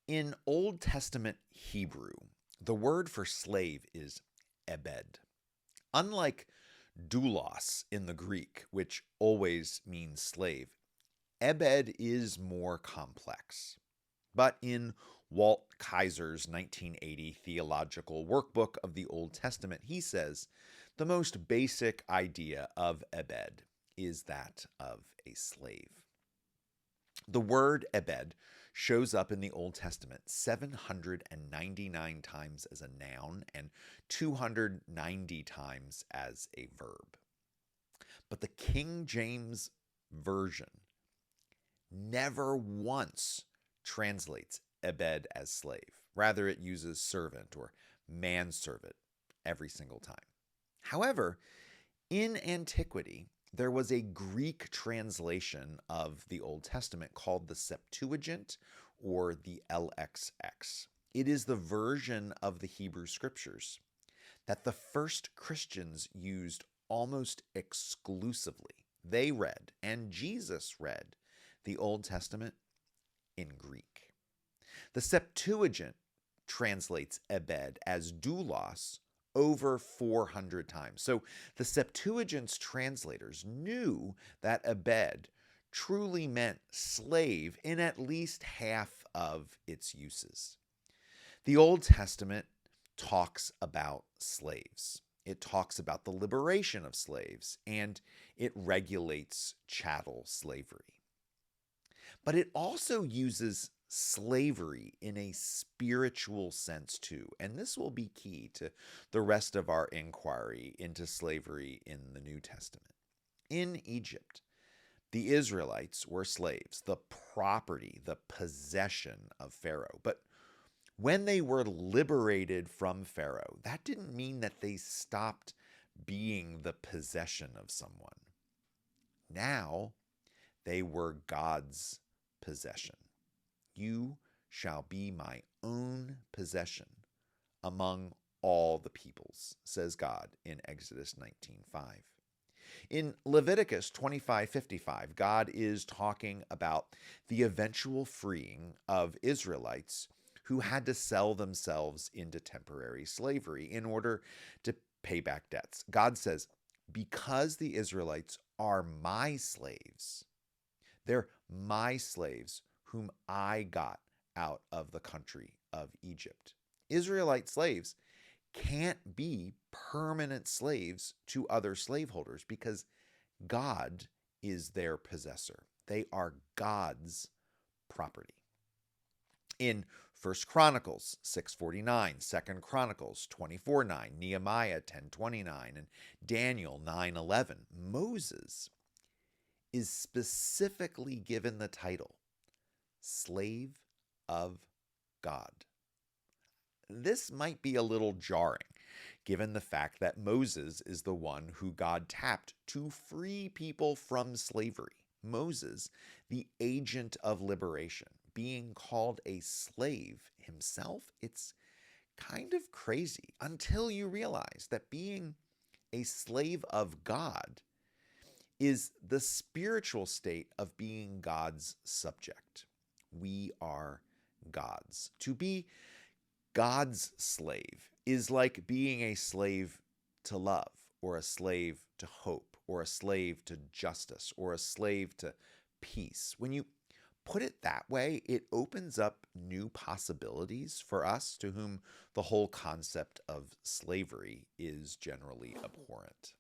In Old Testament Hebrew, the word for slave is ebed. Unlike doulos in the Greek, which always means slave, ebed is more complex. But in Walt Kaiser's 1980 theological workbook of the Old Testament, he says the most basic idea of ebed is that of a slave. The word ebed shows up in the Old Testament 799 times as a noun and 290 times as a verb. But the King James Version never once translates ebed as slave. Rather, it uses servant or manservant every single time. However, in antiquity, there was a Greek translation of the Old Testament called the Septuagint or the LXX. It is the version of the Hebrew Scriptures that the first Christians used almost exclusively. They read, and Jesus read, the Old Testament in Greek. The Septuagint translates ebed as doulos over 400 times. So the Septuagint's translators knew that ebed truly meant slave in at least half of its uses. The Old Testament talks about slaves. It talks about the liberation of slaves, and it regulates chattel slavery. But it also uses slavery in a spiritual sense too. And this will be key to the rest of our inquiry into slavery in the New Testament. In Egypt, the Israelites were slaves, the property, the possession of Pharaoh. But when they were liberated from Pharaoh, that didn't mean that they stopped being the possession of someone. Now they were God's possession. You shall be my own possession among all the peoples, says God in Exodus 19:5. In Leviticus 25:55, God is talking about the eventual freeing of Israelites who had to sell themselves into temporary slavery in order to pay back debts. God says, because the Israelites are my slaves, they're my slaves whom I got out of the country of Egypt. Israelite slaves can't be permanent slaves to other slaveholders because God is their possessor. They are God's property. In 1 Chronicles 6:49, 2 Chronicles 24:9, Nehemiah 10:29, and Daniel 9:11, Moses is specifically given the title Slave of God. This might be a little jarring, given the fact that Moses is the one who God tapped to free people from slavery. Moses, the agent of liberation, being called a slave himself, it's kind of crazy until you realize that being a slave of God is the spiritual state of being God's subject. We are God's. To be God's slave is like being a slave to love, or a slave to hope, or a slave to justice, or a slave to peace. When you put it that way, it opens up new possibilities for us to whom the whole concept of slavery is generally abhorrent.